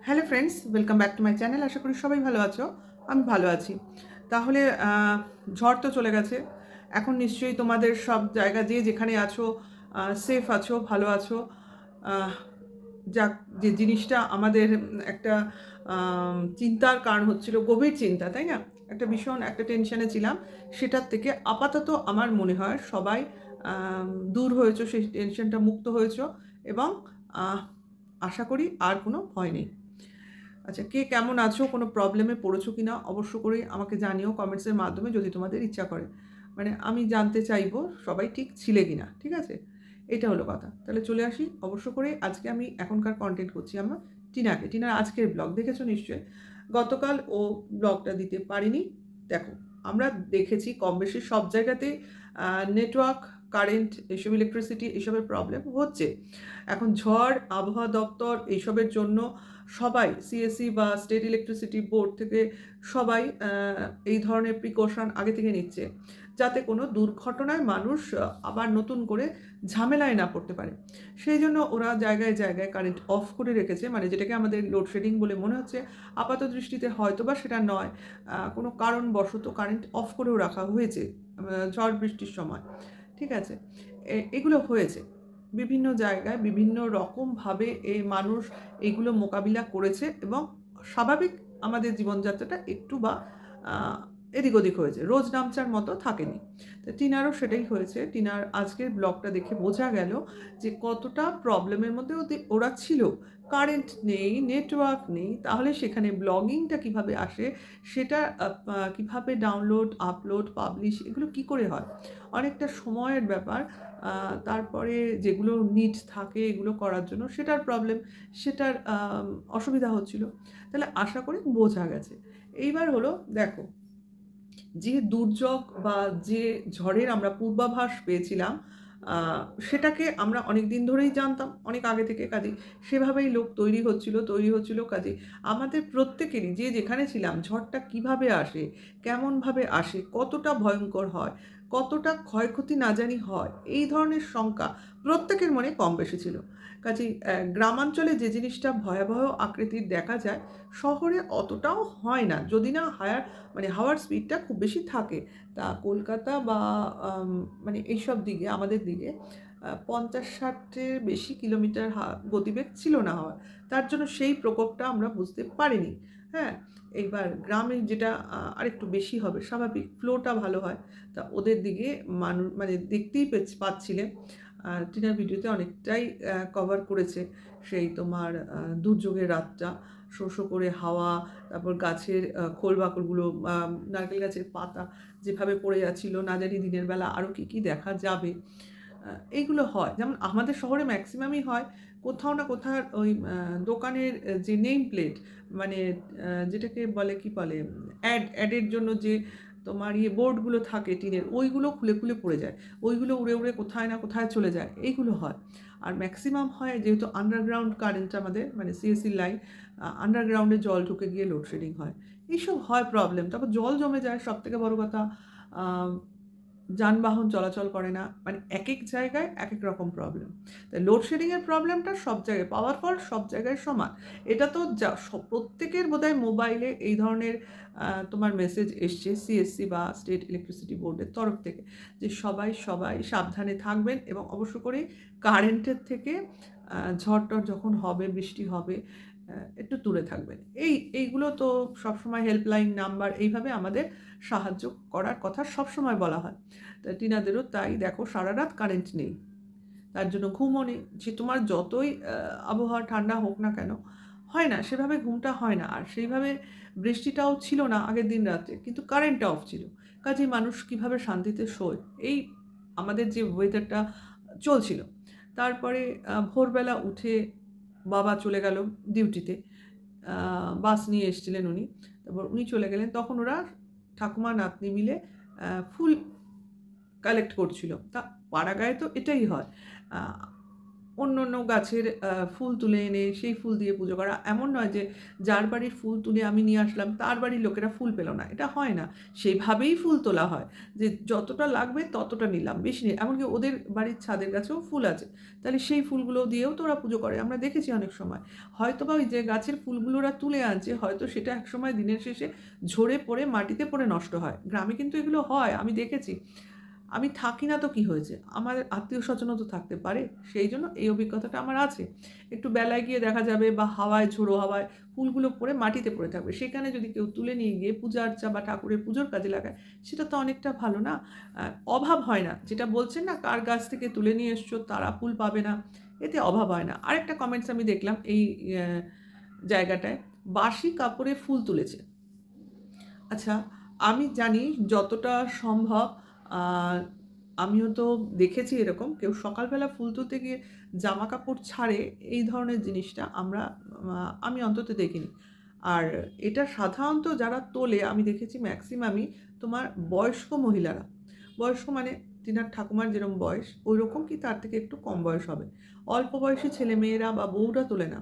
Hello friends, welcome back to my channel. আশা করি সবাই ভালো আছো। আমি ভালো আছি। তাহলে ঝড় তো চলে গেছে। এখন নিশ্চয়ই তোমাদের সব জায়গা যে যেখানে আছো সেফ আছো, ভালো আছো। আহ, যাক, যে জিনিসটা আমাদের একটা চিন্তার কারণ হচ্ছিল, গভীর চিন্তা, তাই না? একটা ভীষণ একটা টেনশনে ছিলাম। সেটার থেকে আপাতত আমার মনে হয় সবাই দূর হয়েছো, সেই টেনশনটা মুক্ত হয়েছো এবং আহ, আশা করি আর কোনো ভয় নেই। আচ্ছা, কে কেমন আছো, কোনো প্রবলেমে পড়েছো কিনা অবশ্য করে আমাকে জানিও কমেন্টসের মাধ্যমে, যদি তোমাদের ইচ্ছা করে। মানে আমি জানতে চাইবো সবাই ঠিক ছিলে কিনা, ঠিক আছে? এটা হলো কথা। তাহলে চলে আসি অবশ্য করে। আজকে আমি এখনকার কন্টেন্ট করছি আমার টিনার আজকের ব্লগ দেখেছো নিশ্চয়ই। গতকাল ও ব্লগটা দিতে পারিনি। দেখো, আমরা দেখেছি কম বেশি সব জায়গাতেই নেটওয়ার্ক, কারেন্ট, এসব ইলেকট্রিসিটি, এসবের প্রবলেম হচ্ছে। এখন ঝড়, আবহাওয়া দপ্তর এইসবের জন্য সবাই, সিএসসি বা স্টেট ইলেকট্রিসিটি বোর্ড থেকে সবাই এই ধরনের প্রিকশন আগে থেকে নিচ্ছে, যাতে কোনো দুর্ঘটনায় মানুষ আবার নতুন করে ঝামেলায় না পড়তে পারে। সেই জন্য ওরা জায়গায় জায়গায় কারেন্ট অফ করে রেখেছে, মানে যেটাকে আমাদের লোডশেডিং বলে মনে হচ্ছে। আপাত দৃষ্টিতে হয়তো বা সেটা নয়, কোনো কারণবশত কারেন্ট অফ করেও রাখা হয়েছে ঝড় বৃষ্টির সময়, ঠিক আছে? এগুলো হয়েছে বিভিন্ন জায়গায়, বিভিন্ন রকমভাবে এই মানুষ এগুলো মোকাবিলা করেছে এবং স্বাভাবিক আমাদের জীবনযাত্রাটা একটু বা এদিক ওদিক হয়েছে, রোজ নামচার মতো থাকেনি। তো টিনারও সেটাই হয়েছে। টিনার আজকের ব্লগটা দেখে বোঝা গেল যে কতটা প্রবলেমের মধ্যে ওরা ছিল। কারেন্ট নেই, নেটওয়ার্ক নেই, তাহলে সেখানে ব্লগিংটা কিভাবে আসে, সেটা কিভাবে ডাউনলোড, আপলোড, পাবলিশ, এগুলো কি করে হয়, অনেকটা সময়ের ব্যাপার। তারপরে যেগুলো নিড থাকে এগুলো করার জন্য সেটার প্রবলেম, সেটার অসুবিধা হচ্ছিল। তাহলে আশা করি বোঝা গেছে। এইবার হলো দেখো, যে দুর্যোগ বা যে ঝড়ের আমরা পূর্বাভাস পেয়েছিলাম, সেটাকে আমরা অনেক দিন ধরেই জানতাম, অনেক আগে থেকে। কাজে সেভাবেই লোক তৈরি হচ্ছিল। কাজে আমাদের প্রত্যেকেরই, যে যেখানে ছিলাম, ঝড়টা কিভাবে আসে, কেমনভাবে আসে, কতটা ভয়ঙ্কর হয়, কতটা ক্ষয়ক্ষতি না জানি হয়, এই ধরনের শঙ্কা প্রত্যেকের মনে কম বেশি ছিল। কাজেই গ্রামাঞ্চলে যে জিনিসটা ভয়াবহ আকৃতির দেখা যায়, শহরে অতটাও হয় না, যদি না মানে হাওয়ার স্পিডটা খুব বেশি থাকে। তা কলকাতা বা মানে এইসব দিকে, আমাদের দিকে 50-60-এর বেশি কিলোমিটার গতিবেগ ছিল না হওয়ার। তার জন্য সেই প্রকোপটা আমরা বুঝতে পারিনি। হ্যাঁ, এইবার গ্রামে যেটা আরেকটু বেশি হবে, স্বাভাবিক, ফ্লোটা ভালো হয়। তা ওদের দিকে মানুষ মানে দেখতেই পাচ্ছিলেন। টিনার ভিডিওতে অনেকটাই কভার করেছে সেই তোমার দুর্যোগের রাতটা। শো শো করে হাওয়া, তারপর গাছের খোল বাকড়গুলো, নারকেল গাছের পাতা যেভাবে পড়ে যাচ্ছিল, না জানি দিনের বেলা আরও কী কী দেখা যাবে। এইগুলো হয়, যেমন আমাদের শহরে ম্যাক্সিমামই হয় কোথাও না কোথাও ওই দোকানের যে নেম প্লেট, মানে যেটাকে বলে কি বলে, অ্যাডের জন্য যে তোমার বোর্ডগুলো থাকে টিনের, ওইগুলো খুলে খুলে পড়ে যায়, ওইগুলো উড়ে উড়ে কোথায় না কোথায় চলে যায়, এইগুলো হয়। আর ম্যাক্সিমাম হয় যেহেতু আন্ডারগ্রাউন্ড কারেন্ট আমাদের, মানে সিএসসি লাইন, আন্ডারগ্রাউন্ডে জল ঢুকে গিয়ে লোডশেডিং হয়, এইসব হয় প্রবলেম। তারপর জল জমে যায়, সব থেকে বড় কথা যানবাহন চলাচল করে না, মানে এক এক জায়গায় এক এক রকম প্রবলেম। তাই লোডশেডিংয়ের প্রবলেমটা সব জায়গায়, পাওয়ার ফল সব জায়গায় সমান। এটা তো প্রত্যেকের বোধহয় মোবাইলে এই ধরনের তোমার মেসেজ এসছে সিএসসি বা স্টেট ইলেকট্রিসিটি বোর্ডের তরফ থেকে, যে সবাই সবাই সাবধানে থাকবেন এবং অবশ্য করে কারেন্টের থেকে ঝড় টড় যখন হবে, বৃষ্টি হবে, একটু দূরে থাকবেন। এইগুলো তো সবসময় হেল্পলাইন নাম্বার এইভাবে আমাদের সাহায্য করার কথা সবসময় বলা হয়। তা টিনাদেরও তাই, দেখো সারা রাত কারেন্ট নেই, তার জন্য ঘুমও নেই। যে তোমার যতই আবহাওয়া ঠান্ডা হোক না কেন, হয় না সেভাবে, ঘুমটা হয় না। আর সেইভাবে বৃষ্টিটাও ছিল না আগের দিন রাতে, কিন্তু কারেন্টটা অফ ছিল। কাজেই মানুষ কিভাবে শান্তিতে শোয়, এই আমাদের যে ওয়েদারটা চলছিল। তারপরে ভোরবেলা উঠে বাবা চলে গেল ডিউটিতে, বাস নিয়ে এসেছিলেন উনি। তারপর উনি চলে গেলেন, তখন ওরা ঠাকুমা নাতনি মিলে ফুল কালেক্ট করছিল। তা পাড়াগাঁয়ে তো এটাই হয়। অন্য অন্য গাছের ফুল তুলে এনে সেই ফুল দিয়ে পুজো করা। এমন নয় যে যার বাড়ির ফুল তুলে আমি নিয়ে আসলাম তার বাড়ির লোকেরা ফুল পেল না, এটা হয় না। সেইভাবেই ফুল তোলা হয় যে যতটা লাগবে ততটা নিলাম, বেশি নেই। এমনকি ওদের বাড়ির ছাদের গাছেও ফুল আছে, তাহলে সেই ফুলগুলো দিয়েও তো ওরা পুজো করে, আমরা দেখেছি অনেক সময়। হয়তো বা ওই যে গাছের ফুলগুলো ওরা তুলে আনছে, হয়তো সেটা একসময় দিনের শেষে ঝরে পড়ে মাটিতে পড়ে নষ্ট হয়। গ্রামে কিন্তু এগুলো হয়, আমি দেখেছি। আমি থাকি না তো কি হয়েছে, আমার আত্মীয় স্বজনও তো থাকতে পারে, সেই জন্য এই অভিজ্ঞতাটা আমার আছে। একটু বেলায় গিয়ে দেখা যাবে বা হাওয়ায়, ঝোড়ো হাওয়ায় ফুলগুলো পড়ে মাটিতে পড়ে থাকবে, সেখানে যদি কেউ তুলে নিয়ে গিয়ে পূজা আর্চা বা ঠাকুরের পুজোর কাজে লাগায়, সেটা তো অনেকটা ভালো না? অভাব হয় না, যেটা বলছেন না কার গাছ থেকে তুলে নিয়ে এসছো তারা ফুল পাবে না, এতে অভাব হয় না। আরেকটা কমেন্টস আমি দেখলাম এই জায়গাটায়, বাসি কাপড়ে ফুল তুলেছে। আচ্ছা, আমি জানি যতটা সম্ভব, আহ, আমিও তো দেখেছি এরকম কেউ সকালবেলা ফুল তুলতে গিয়ে জামা কাপড় ছাড়ে, এই ধরনের জিনিসটা আমি অন্তত দেখিনি। আর এটা সাধারণত যারা তোলে আমি দেখেছি ম্যাক্সিমামই তোমার বয়স্ক মহিলারা, বয়স্ক মানে তিনার ঠাকুমার যেরকম বয়স ওই রকম কি তার থেকে একটু কম বয়স হবে, অল্প বয়সী ছেলে মেয়েরা বা বউরা তোলে না।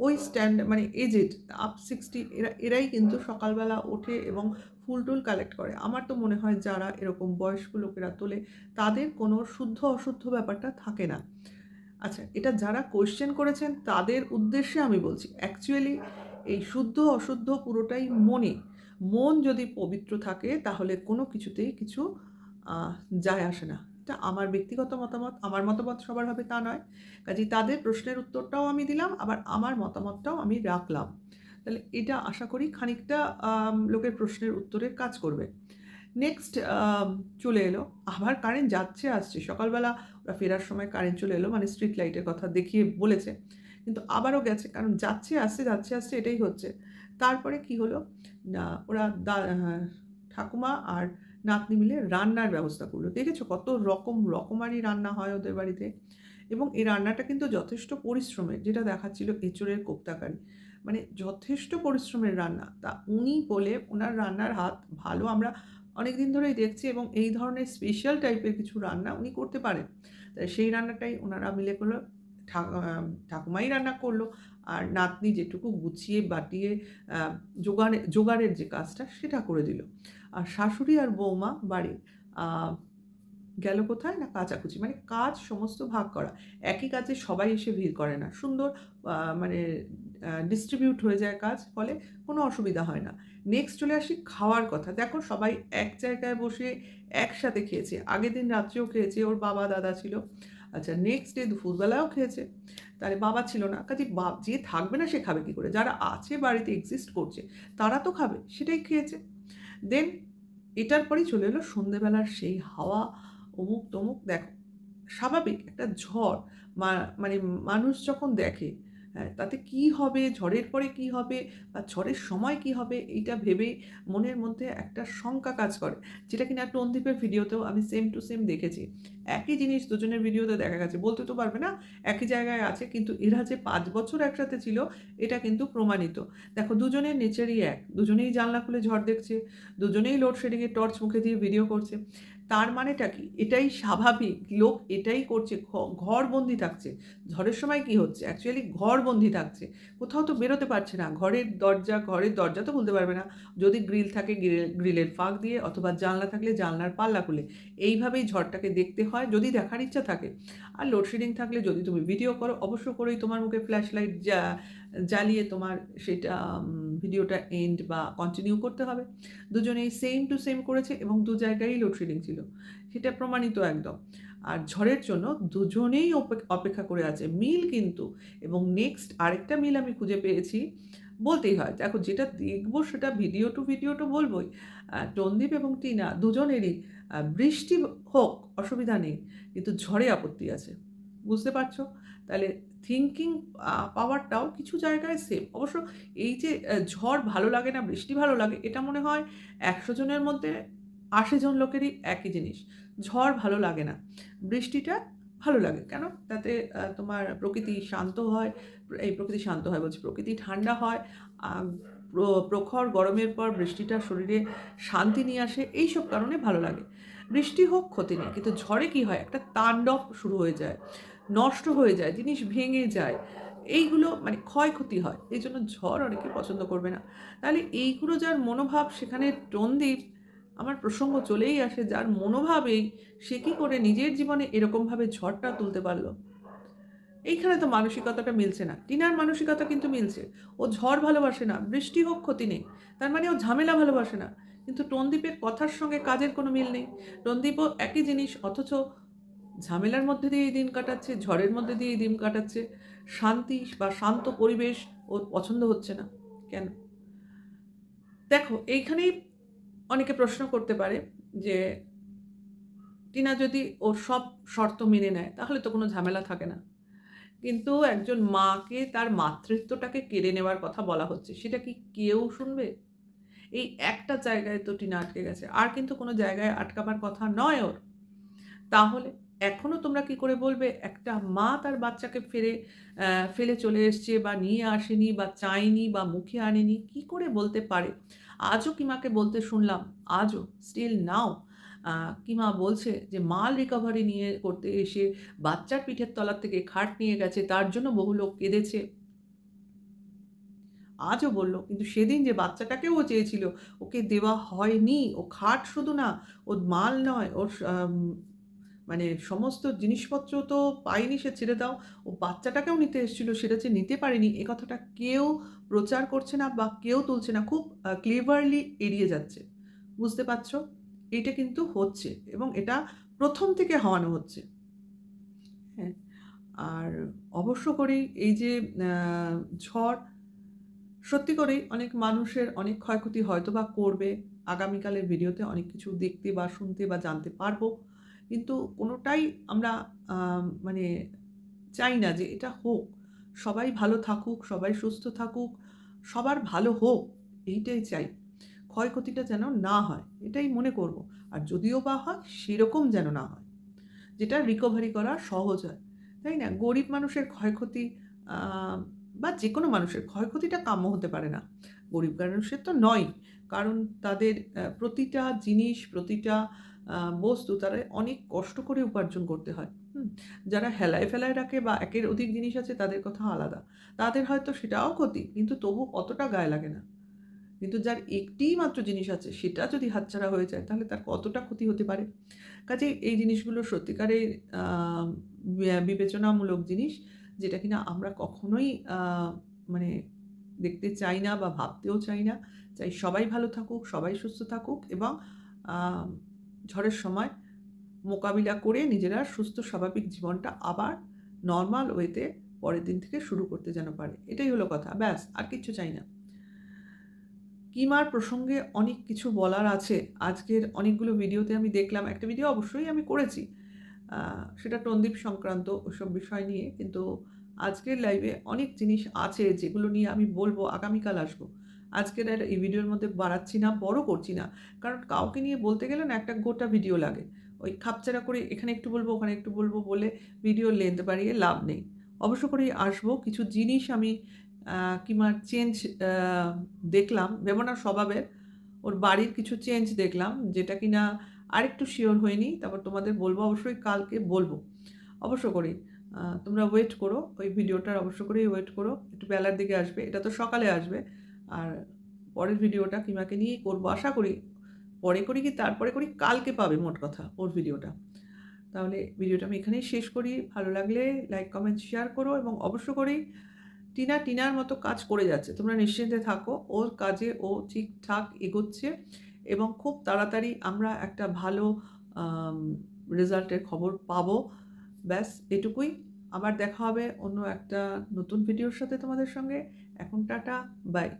ওই স্ট্যান্ড মানে এজেড আপ 60 এরাই কিন্তু সকালবেলা ওঠে এবং ফুল টুল কালেক্ট করে। আমার তো মনে হয় যারা এরকম বয়স্ক লোকেরা তোলে তাদের কোনো শুদ্ধ অশুদ্ধ ব্যাপারটা থাকে না। আচ্ছা, এটা যারা কোয়েশ্চেন করেছেন তাদের উদ্দেশ্যে আমি বলছি, অ্যাকচুয়ালি এই শুদ্ধ অশুদ্ধ পুরোটাই মনে। মন যদি পবিত্র থাকে তাহলে কোনো কিছুতেই কিছু যায় আসে না। এটা আমার ব্যক্তিগত মতামত, আমার মতামত সবার হবে তা নয়। কাজেই তাদের প্রশ্নের উত্তরটাও আমি দিলাম, আবার আমার মতামতটাও আমি রাখলাম। তাহলে এটা আশা করি খানিকটা লোকের প্রশ্নের উত্তরের কাজ করবে। নেক্সট চলে এলো আবার কারেন্ট যাচ্ছে আসছে, সকালবেলা ওরা ফেরার সময় কারেন্ট চলে এলো, মানে স্ট্রিট লাইটের কথা দেখিয়ে বলেছে, কিন্তু আবারও গেছে, কারণ যাচ্ছে আসছে যাচ্ছে আসছে এটাই হচ্ছে। তারপরে কি হলো না, ওরা ঠাকুমা আর নাতনি মিলে রান্নার ব্যবস্থা করলো। দেখেছো কত রকমারি রান্না হয় ওদের বাড়িতে, এবং এই রান্নাটা কিন্তু যথেষ্ট পরিশ্রমের, যেটা দেখাচ্ছিল এঁচোড়ের কোপ্তাকারি, মানে যথেষ্ট পরিশ্রমের রান্না। তা উনি বলে ওনার রান্নার হাত ভালো, আমরা অনেক দিন ধরেই দেখছি, এবং এই ধরনের স্পেশাল টাইপের কিছু রান্না উনি করতে পারেন। তাই সেই রান্নাটাই ওনারা মিলে করলো, ঠাকুমাই রান্না করলো, আর নাতনি যেটুকু গুছিয়ে বাটিয়ে জোগাড়ের যে কাজটা সেটা করে দিল। আর শাশুড়ি আর বৌমা বাড়ির গেল কোথায় না কাচাকুচি, মানে কাজ সমস্ত ভাগ করা, একই কাজে সবাই এসে ভিড় করে না, সুন্দর মানে ডিস্ট্রিবিউট হয়ে যায় কাজ, ফলে কোনো অসুবিধা হয় না। নেক্সট চলে আসি খাওয়ার কথা। দেখো সবাই এক জায়গায় বসে একসাথে খেয়েছে, আগের দিন রাত্রেও খেয়েছে, ওর বাবা দাদা ছিল। আচ্ছা, নেক্সট ডে দুপুরবেলাও খেয়েছে, তাহলে বাবা ছিল না, কাজে যে থাকবে না সে খাবে কী করে? যারা আছে বাড়িতে এক্সিস্ট করছে তারা তো খাবে, সেটাই খেয়েছে। দেন এটার পরেই চলে এলো সন্ধেবেলার সেই হাওয়া, অমুক তমুক। দেখো স্বাভাবিক একটা ঝড়, মানে মানুষ যখন দেখে, হ্যাঁ, তাতে কি হবে, ঝড়ের পরে কি হবে বা ঝড়ের সময় কি হবে, এইটা ভেবেই মনের মধ্যে একটা শঙ্কা কাজ করে, যেটা কিনা একটা অন্দীপের ভিডিওতেও আমি সেম টু সেম দেখেছি। একই জিনিস দুজনের ভিডিওতে দেখা গেছে, বলতে তো পারবে না একই জায়গায় আছে, কিন্তু এরা যে 5 বছর একসাথে ছিল এটা কিন্তু প্রমাণিত। দেখো দুজনের নেচারই এক, দুজনেই জানলা খুলে ঝড় দেখছে, দুজনেই লোডশেডিংয়ে টর্চ মুখে দিয়ে ভিডিও করছে। তার মানেটা কি? এটাই স্বাভাবিক, লোক এটাই করছে, ঘরবন্দি থাকছে। ঝড়ের সময় কি হচ্ছে, অ্যাকচুয়ালি ঘরবন্দি থাকছে, কোথাও তো বেরোতে পারছে না, ঘরের দরজা তো খুলতে পারবে না, যদি গ্রিল থাকে গ্রিলের ফাঁক দিয়ে, অথবা জানলা থাকলে জানলার পাল্লা খুলে। এইভাবেই ঝড়টাকে দেখতে হয় যদি দেখার ইচ্ছা থাকে। আর লোডশেডিং থাকলে যদি তুমি ভিডিও করো, অবশ্য করেই তোমার মুখে ফ্ল্যাশ লাইট জ্বালিয়ে তোমার সেটা ভিডিওটা এন্ড বা কন্টিনিউ করতে হবে। দুজনেই সেম টু সেম করেছে এবং দু জায়গায়ই লোডশেডিং ছিল, সেটা প্রমাণিত একদম। আর ঝড়ের জন্য দুজনেই অপেক্ষা করে আছে, মিল কিন্তু। এবং নেক্সট আরেকটা মিল আমি খুঁজে পেয়েছি, বলতেই হয়, দেখো যেটা দেখবো সেটা ভিডিও টু বলবোই। টনদীপ এবং টিনা দুজনেরই বৃষ্টি হোক অসুবিধা নেই, কিন্তু ঝড়ে আপত্তি আছে, বুঝতে পারছো? তাহলে থিঙ্কিং পাওয়ারটাও কিছু জায়গায় সেম। অবশ্য এই যে ঝড় ভালো লাগে না বৃষ্টি ভালো লাগে, এটা মনে হয় 100 জনের মধ্যে 80 জন লোকেরই একই জিনিস, ঝড় ভালো লাগে না, বৃষ্টিটা ভালো লাগে। কেন? তাতে তোমার প্রকৃতি শান্ত হয়, প্রকৃতি শান্ত হয় বলছি, প্রকৃতি ঠান্ডা হয়, প্রখর গরমের পর বৃষ্টিটা শরীরে শান্তি নিয়ে আসে, এইসব কারণে ভালো লাগে। বৃষ্টি হোক ক্ষতি নেই, কিন্তু ঝড়ে কি হয়, একটা তাণ্ডব শুরু হয়ে যায়, নষ্ট হয়ে যায়, জিনিস ভেঙে যায়, এইগুলো মানে ক্ষয়ক্ষতি হয়, এই জন্য ঝড় অনেকে পছন্দ করবে না। তাহলে এইগুলো যার মনোভাব, সেখানে টনদীপ, আমার প্রসঙ্গ চলেই আসে, যার মনোভাব এই, সে কী করে নিজের জীবনে এরকমভাবে ঝড়টা তুলতে পারলো? এইখানে তো মানসিকতাটা মিলছে না। টিনার মানসিকতা কিন্তু মিলছে। ও ঝড় ভালোবাসে না, বৃষ্টি হোক ক্ষতি নেই। তার মানে ও ঝামেলা ভালোবাসে না। কিন্তু টনদীপের কথার সঙ্গে কাজের কোনো মিল নেই। টনদীপও একই জিনিস, অথচ ঝামেলার মধ্যে দিয়েই দিন কাটাচ্ছে, ঝড়ের মধ্যে দিয়েই দিন কাটাচ্ছে। শান্তি বা শান্ত পরিবেশ ওর পছন্দ হচ্ছে না। কেন? দেখো, এইখানেই অনেকে প্রশ্ন করতে পারে যে টিনা যদি ওর সব শর্ত মেনে নেয়, তাহলে তো কোনো ঝামেলা থাকে না। কিন্তু একজন মাকে তার মাতৃত্বটাকে কেড়ে নেওয়ার কথা বলা হচ্ছে, সেটা কি কেউ শুনবে? এই একটা জায়গায় তো টিনা আটকে গেছে, আর কিন্তু কোনো জায়গায় আটকাবার কথা নয় ওর। তাহলে এখনও তোমরা কি করে বলবে একটা মা তার বাচ্চাকে ফেলে চলে এসছে, বা নিয়ে আসেনি, বা চায়নি, বা মুখে আনেনি? কি করে বলতে পারে? আজও কিমাকে বলতে শুনলাম, আজও স্টিল নাও কিমা বলছে যে মাল রিকভারি নিয়ে করতে এসে বাচ্চার পিঠের তলার থেকে খাট নিয়ে গেছে, তার জন্য বহু লোক কেঁদেছে। আজও বলল, কিন্তু সেদিন যে বাচ্চাটাকেও ও চেয়েছিল, ওকে দেওয়া হয়নি। ও খাট শুধু না, ওর মাল নয়, ওর মানে সমস্ত জিনিসপত্র তো পায়নি, সে ছেড়ে দাও, ও বাচ্চাটাকেও নিতে এসেছিল, সেটা যে নিতে পারেনি, এ কথাটা কেউ প্রচার করছে না বা কেউ তুলছে না, খুব ক্লেভারলি এড়িয়ে যাচ্ছে। বুঝতে পারছো? এইটা কিন্তু হচ্ছে, এবং এটা প্রথম থেকে হওয়ানো হচ্ছে। হ্যাঁ, আর অবশ্য করেই এই যে ঝড় সত্যি করেই অনেক মানুষের অনেক ক্ষয়ক্ষতি হয়তো বা করবে। আগামীকালের ভিডিওতে অনেক কিছু দেখতে বা শুনতে বা জানতে পারবো। কিন্তু কোনোটাই আমরা মানে চাই না যে এটা হোক। সবাই ভালো থাকুক, সবাই সুস্থ থাকুক, সবার ভালো হোক, এইটাই চাই। ক্ষয়ক্ষতিটা যেন না হয়, এটাই মনে করব। আর যদিও বা হয়, সেরকম যেন না হয়, যেটা রিকভারি করা সহজ হয়। তাই না? গরিব মানুষের ক্ষয়ক্ষতি আ বা যেকোনো মানুষের ক্ষয়ক্ষতিটা কাম্য হতে পারে না। গরিব মানুষের তো নয়ই। কারণ তাদের প্রতিটা জিনিস, প্রতিটা বস্তু তারা অনেক কষ্ট করে উপার্জন করতে হয়। হুম? যারা হেলায় ফেলায় রাখে বা একের অধিক জিনিস আছে, তাদের কথা আলাদা। তাদের হয়তো সেটাও ক্ষতি, কিন্তু তবু অতটা গায়ে লাগে না। কিন্তু যার একটিই মাত্র জিনিস আছে, সেটা যদি হাতছাড়া হয়ে যায়, তাহলে তার কতটা ক্ষতি হতে পারে। কাজেই এই জিনিসগুলো সত্যিকারের আ বিবেচনামূলক জিনিস, যেটা কিনা আমরা কখনোই মানে দেখতে চাই না বা ভাবতেও চাই না। চাই সবাই ভালো থাকুক, সবাই সুস্থ থাকুক, এবং আ ঝড়ের সময় মোকাবিলা করে নিজেরা সুস্থ স্বাভাবিক জীবনটা আবার নরমাল ওয়েতে পরের দিন থেকে শুরু করতে যেন পারে। এটাই হলো কথা। ব্যাস, আর কিচ্ছু চাই না। কিমার প্রসঙ্গে অনেক কিছু বলার আছে। আজকের অনেকগুলো ভিডিওতে আমি দেখলাম, একটা ভিডিও অবশ্যই আমি করেছি। সেটা টনদীপ সংক্রান্ত ওসব বিষয় নিয়ে। কিন্তু আজকের লাইভে অনেক জিনিস আছে যেগুলো নিয়ে আমি বলবো, আগামীকাল আসবো। আজকের আর এই ভিডিওর মধ্যে বাড়াচ্ছি না, বড় করছি না। কারণ কাউকে নিয়ে বলতে গেলে না একটা গোটা ভিডিও লাগে। ওই খাপছাড়া করে এখানে একটু বলবো, ওখানে একটু বলবো বলে ভিডিওর লেন্থ বাড়িয়ে লাভ নেই। অবশ্য করেই আসবো। কিছু জিনিস আমি কিংবা চেঞ্জ আ দেখলাম, ভেবনার স্বভাবের, ওর বাড়ির কিছু চেঞ্জ দেখলাম, যেটা কিনা আরেকটু শিওর হইনি। তারপর তোমাদের বলবো, অবশ্যই কালকে বলবো। অবশ্য করেই। তোমরা ওয়েট করো, ওই ভিডিওটার অবশ্য করেই ওয়েট করো। একটু বেলার দিকে আসবে। এটা তো সকালে আসবে। আর পরের ভিডিওটা কিমাকে নিয়েই করবো আশা করি। পরে করি কি তারপরে করি, কালকে পাবে মোট কথা ওর ভিডিওটা। তাহলে ভিডিওটা আমি এখানেই শেষ করি। ভালো লাগলে লাইক, কমেন্ট, শেয়ার করো, এবং অবশ্য করেই টিনার মতো কাজ করে যাচ্ছে। তোমরা নিশ্চিন্তে থাকো। ওর কাজে ও ঠিকঠাক এগোচ্ছে, এবং খুব তাড়াতাড়ি আমরা একটা ভালো আম রেজাল্টের খবর পাবো। ব্যাস এটুকুই। আবার দেখা হবে অন্য একটা নতুন ভিডিওর সাথে তোমাদের সঙ্গে। এখন টাটা, বাই।